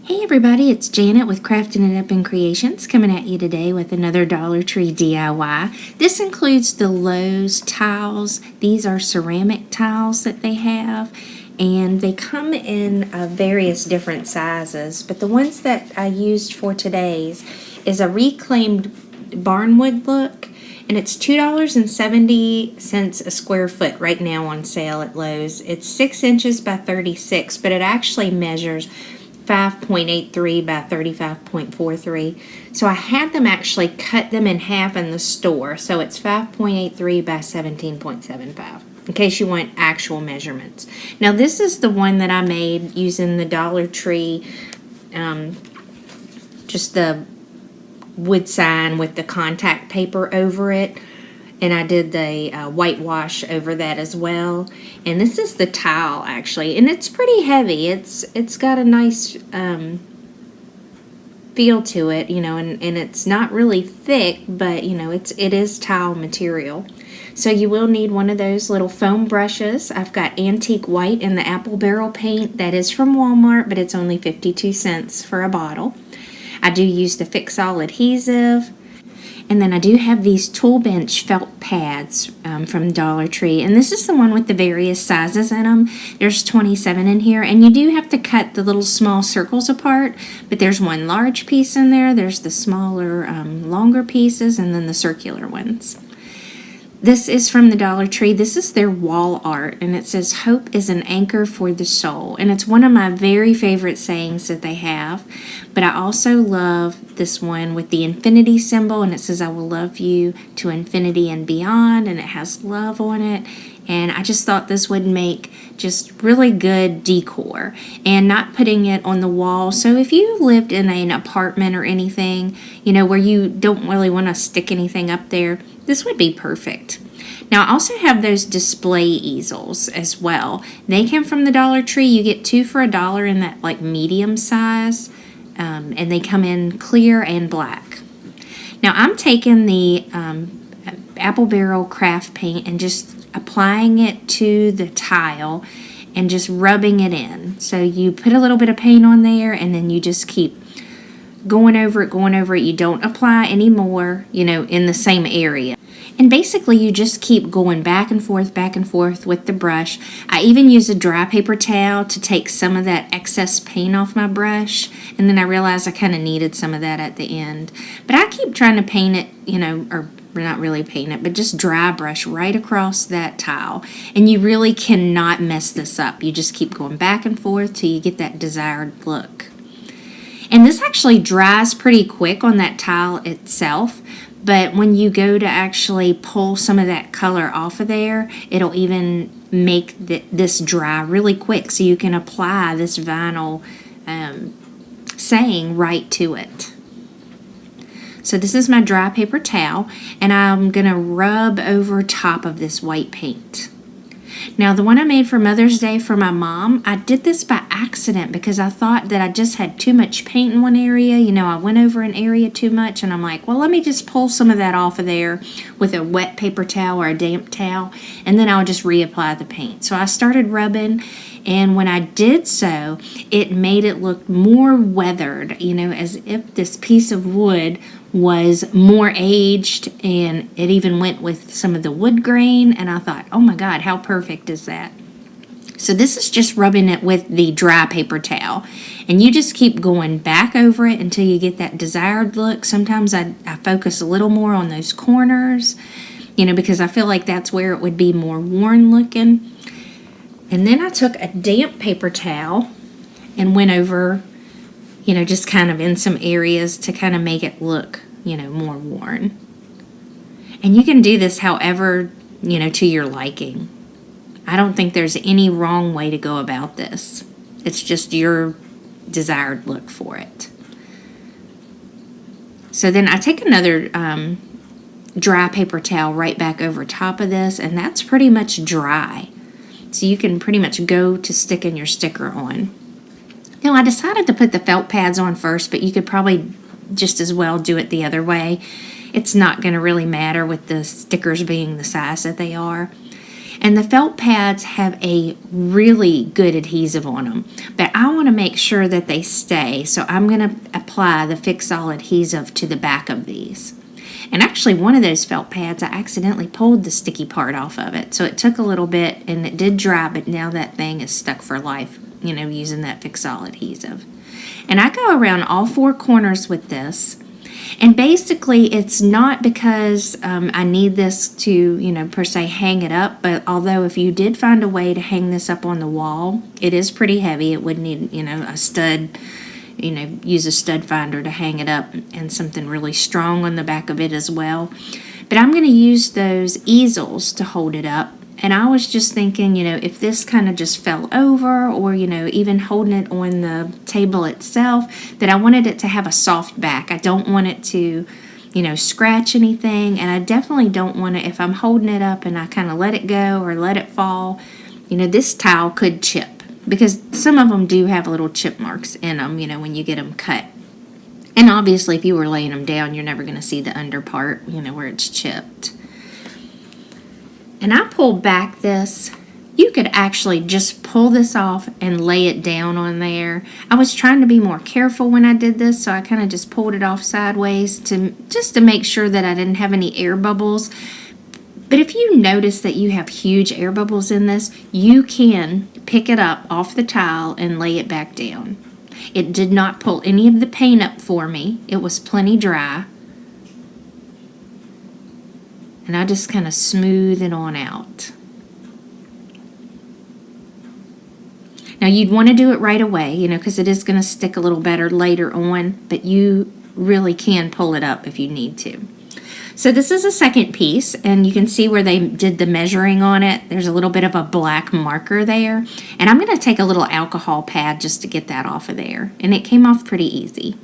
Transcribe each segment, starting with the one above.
Hey everybody, it's Janet with Crafting It Up in Creations coming at you today with another Dollar Tree DIY. This includes the Lowe's tiles. These are ceramic tiles that they have, and they come in various different sizes, but the ones that I used for today's is a reclaimed barnwood look, and it's $2.70 a square foot right now on sale at Lowe's. It's 6 inches by 36, but it actually measures 5.83 by 35.43. So I had them actually cut them in half in the store. So it's 5.83 by 17.75 in case you want actual measurements. Now this is the one that I made using the Dollar Tree, just the wood sign with the contact paper over it. And I did the whitewash over that as well. And this is the tile actually, and it's pretty heavy. It's got a nice feel to it, you know, and it's not really thick, but you know, it is tile material. So you will need one of those little foam brushes. I've got antique white and the apple barrel paint that is from Walmart, but it's only 52 cents for a bottle. I do use the Fix All adhesive. And then I do have these tool bench felt pads from Dollar Tree. And this is the one with the various sizes in them. There's 27 in here. And you do have to cut the little small circles apart. But there's one large piece in there. There's the smaller, longer pieces. And then the circular ones. This is from the Dollar Tree. This is their wall art, and it says, "Hope is an anchor for the soul." And it's one of my very favorite sayings that they have. But I also love this one with the infinity symbol, and it says, "I will love you to infinity and beyond," and it has love on it. And I just thought this would make just really good decor and not putting it on the wall. So if you lived in an apartment or anything, you know, where you don't really want to stick anything up there, this would be perfect. Now I also have those display easels as well. They came from the Dollar Tree. You get 2 for $1 in that like medium size, and they come in clear and black. Now I'm taking the apple barrel craft paint and just applying it to the tile and just rubbing it in. So you put a little bit of paint on there, and then you just keep going over it. You don't apply any more, you know, in the same area. And basically you just keep going back and forth with the brush. I even use a dry paper towel to take some of that excess paint off my brush. And then I realized I kind of needed some of that at the end. But I keep trying to paint it, you know, or not really paint it, but just dry brush right across that tile. And you really cannot mess this up. You just keep going back and forth till you get that desired look. And this actually dries pretty quick on that tile itself, but when you go to actually pull some of that color off of there, it'll even make this dry really quick, so you can apply this vinyl saying right to it. So this is my dry paper towel, and I'm going to rub over top of this white paint. Now the one I made for Mother's Day for my mom, I did this by accident because I thought that I just had too much paint in one area. You know, I went over an area too much, and I'm like, well, let me just pull some of that off of there with a wet paper towel or a damp towel, and then I'll just reapply the paint. So I started rubbing, and when I did so, it made it look more weathered, you know, as if this piece of wood was more aged, and it even went with some of the wood grain, and I thought, oh my God, how perfect is that? So this is just rubbing it with the dry paper towel, and you just keep going back over it until you get that desired look. Sometimes I focus a little more on those corners, you know, because I feel like that's where it would be more worn looking. And then I took a damp paper towel and went over, you know, just kind of in some areas to kind of make it look, you know, more worn. And you can do this however, you know, to your liking. I don't think there's any wrong way to go about this. It's just your desired look for it. So then I take another dry paper towel right back over top of this, and that's pretty much dry. So you can pretty much go to sticking your sticker on. Now I decided to put the felt pads on first, but you could probably just as well do it the other way. It's not going to really matter with the stickers being the size that they are. And the felt pads have a really good adhesive on them, but I want to make sure that they stay, so I'm going to apply the Fix-All adhesive to the back of these. And actually, one of those felt pads, I accidentally pulled the sticky part off of it, so it took a little bit, and it did dry, but now that thing is stuck for life, using that Fix-All adhesive. And I go around all four corners with this. And basically, it's not because I need this to, per se, hang it up. But although if you did find a way to hang this up on the wall, it is pretty heavy. It would need, a stud, use a stud finder to hang it up, and something really strong on the back of it as well. But I'm going to use those easels to hold it up. And I was just thinking, if this kind of just fell over, or, even holding it on the table itself, that I wanted it to have a soft back. I don't want it to, scratch anything. And I definitely don't want to, if I'm holding it up and I kind of let it go or let it fall, this tile could chip. Because some of them do have little chip marks in them, when you get them cut. And obviously, if you were laying them down, you're never going to see the under part, where it's chipped. And I pulled back this. You could actually just pull this off and lay it down on there. I was trying to be more careful when I did this, so I kind of just pulled it off sideways just to make sure that I didn't have any air bubbles. But if you notice that you have huge air bubbles in this, you can pick it up off the tile and lay it back down. It did not pull any of the paint up for me. It was plenty dry. And I just kind of smooth it on out. Now you'd want to do it right away, because it is going to stick a little better later on, but you really can pull it up if you need to. So this is a second piece, and you can see where they did the measuring on it. There's a little bit of a black marker there, and I'm going to take a little alcohol pad just to get that off of there, and it came off pretty easy.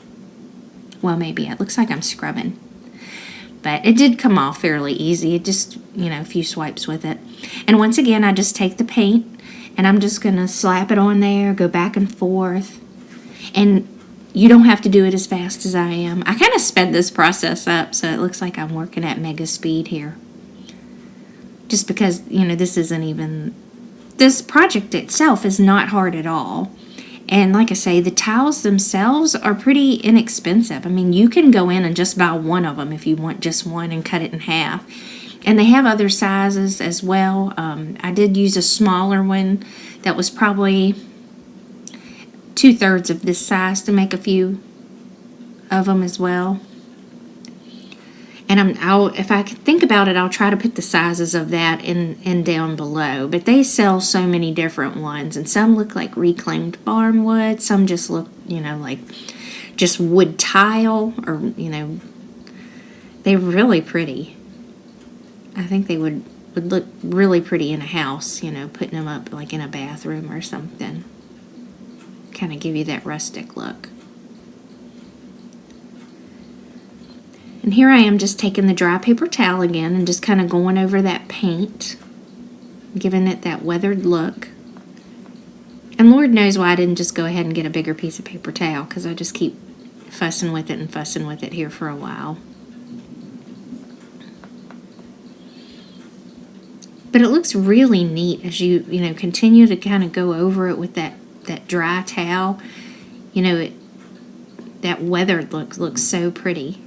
Well, maybe it looks like I'm scrubbing. But it did come off fairly easy. It just, a few swipes with it. And once again, I just take the paint and I'm just going to slap it on there, go back and forth. And you don't have to do it as fast as I am. I kind of sped this process up, so it looks like I'm working at mega speed here. Just because, this project itself is not hard at all. And like I say, the tiles themselves are pretty inexpensive. I mean, you can go in and just buy one of them if you want just one and cut it in half. And they have other sizes as well. I did use a smaller one that was probably 2/3 of this size to make a few of them as well. And if I think about it, I'll try to put the sizes of that in down below. But they sell so many different ones, and some look like reclaimed barnwood. Some just look, like just wood tile, or they're really pretty. I think they would look really pretty in a house. Putting them up like in a bathroom or something. Kind of give you that rustic look. And here I am just taking the dry paper towel again and just kind of going over that paint, giving it that weathered look. And Lord knows why I didn't just go ahead and get a bigger piece of paper towel, because I just keep fussing with it here for a while. But it looks really neat as you continue to kind of go over it with that dry towel. That weathered look looks so pretty.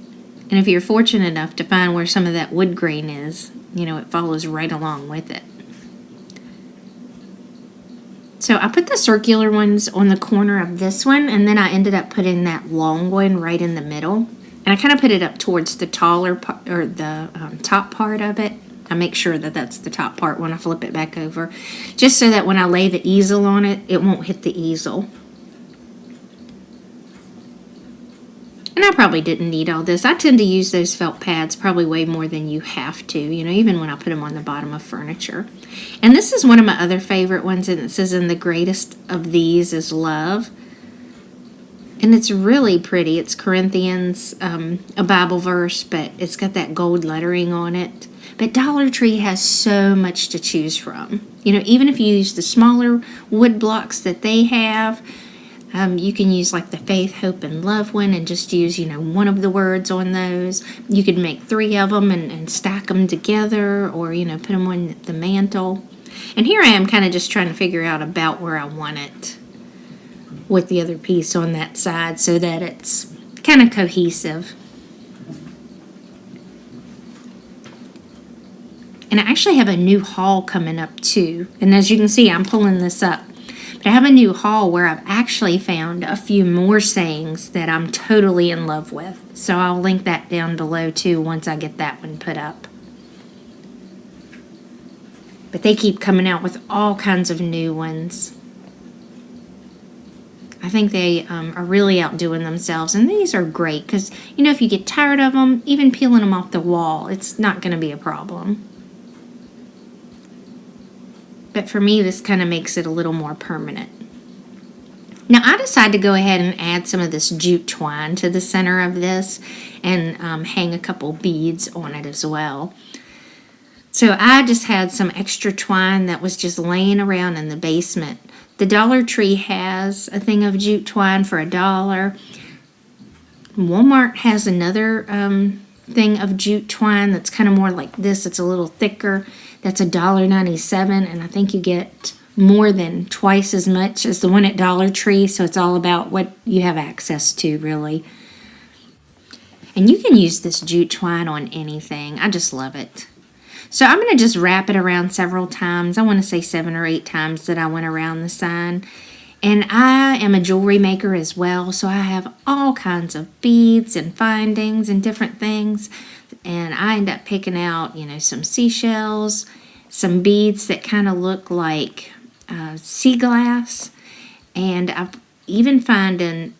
And if you're fortunate enough to find where some of that wood grain is, it follows right along with it. So I put the circular ones on the corner of this one, and then I ended up putting that long one right in the middle. And I kind of put it up towards the taller part, or the top part of it. I make sure that that's the top part when I flip it back over, just so that when I lay the easel on it, it won't hit the easel. And I probably didn't need all this. I tend to use those felt pads probably way more than you have to, even when I put them on the bottom of furniture. And this is one of my other favorite ones, and it says, "And the greatest of these is love." And it's really pretty. It's Corinthians, a Bible verse, but it's got that gold lettering on it. But Dollar Tree has so much to choose from. Even if you use the smaller wood blocks that they have, you can use like the faith, hope, and love one and just use, one of the words on those. You could make 3 of them and stack them together, or, put them on the mantle. And here I am kind of just trying to figure out about where I want it with the other piece on that side so that it's kind of cohesive. And I actually have a new haul coming up too. And as you can see, I'm pulling this up. But I have a new haul where I've actually found a few more sayings that I'm totally in love with. So I'll link that down below too once I get that one put up. But they keep coming out with all kinds of new ones. I think they are really outdoing themselves. And these are great because, you know, if you get tired of them, even peeling them off the wall, it's not going to be a problem. But for me, this kind of makes it a little more permanent. Now, I decided to go ahead and add some of this jute twine to the center of this and hang a couple beads on it as well. So I just had some extra twine that was just laying around in the basement. The Dollar Tree has a thing of jute twine for $1. Walmart has another thing of jute twine that's kind of more like this. It's a little thicker. That's $1.97, and I think you get more than twice as much as the one at Dollar Tree, so it's all about what you have access to, really. And you can use this jute twine on anything. I just love it. So I'm going to just wrap it around several times. I want to say 7 or 8 times that I went around the sign. And I am a jewelry maker as well, so I have all kinds of beads and findings and different things. And I end up picking out, you know, some seashells, some beads that kind of look like sea glass. And I've even found an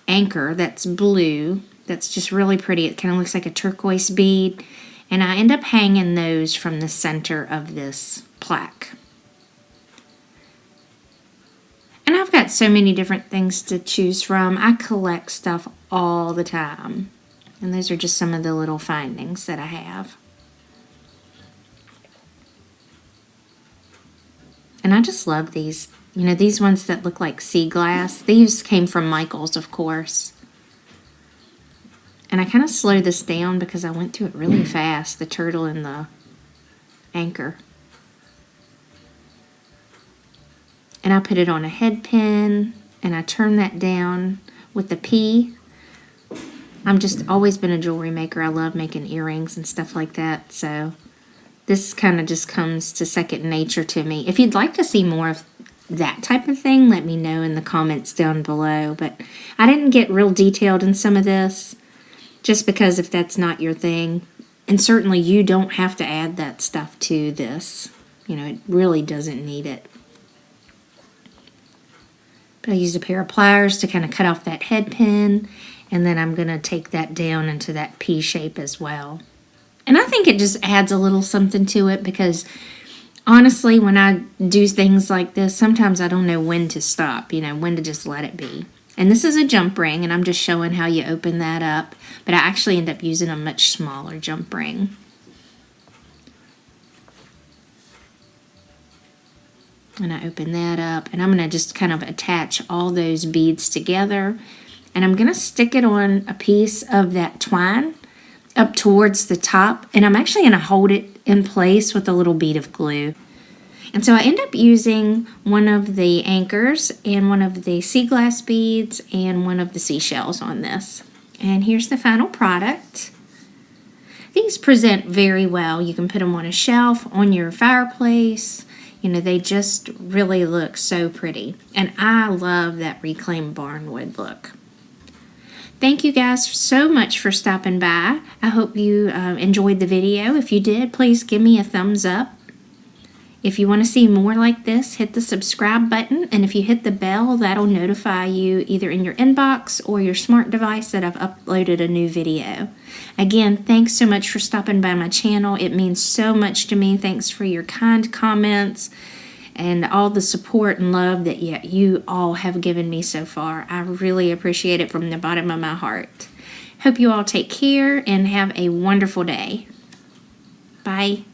anchor that's blue, that's just really pretty. It kind of looks like a turquoise bead. And I end up hanging those from the center of this plaque. And I've got so many different things to choose from. I collect stuff all the time. And those are just some of the little findings that I have. And I just love these. You know, these ones that look like sea glass. These came from Michael's, of course. And I kind of slowed this down because I went through it really fast, the turtle and the anchor. And I put it on a head pin, and I turn that down with the P. I'm just always been a jewelry maker. I love making earrings and stuff like that. So this kind of just comes to second nature to me. If you'd like to see more of that type of thing, let me know in the comments down below. But I didn't get real detailed in some of this just because if that's not your thing. And certainly you don't have to add that stuff to this. You know, it really doesn't need it. But I used a pair of pliers to kind of cut off that head pin. And then I'm going to take that down into that P shape as well. And I think it just adds a little something to it because honestly, when I do things like this, sometimes I don't know when to stop, you know, when to just let it be. And this is a jump ring, and I'm just showing how you open that up. But I actually end up using a much smaller jump ring. And I open that up, and I'm going to just kind of attach all those beads together. And I'm going to stick it on a piece of that twine up towards the top. And I'm actually going to hold it in place with a little bead of glue. And so I end up using one of the anchors and one of the sea glass beads and one of the seashells on this. And here's the final product. These present very well. You can put them on a shelf, on your fireplace. You know, they just really look so pretty. And I love that reclaimed barnwood look. Thank you guys so much for stopping by. I hope you enjoyed the video. If you did, please give me a thumbs up. If you want to see more like this, hit the subscribe button. And if you hit the bell, that'll notify you either in your inbox or your smart device that I've uploaded a new video. Again, thanks so much for stopping by my channel. It means so much to me. Thanks for your kind comments and all the support and love that you all have given me so far. I really appreciate it from the bottom of my heart. Hope you all take care and have a wonderful day. Bye.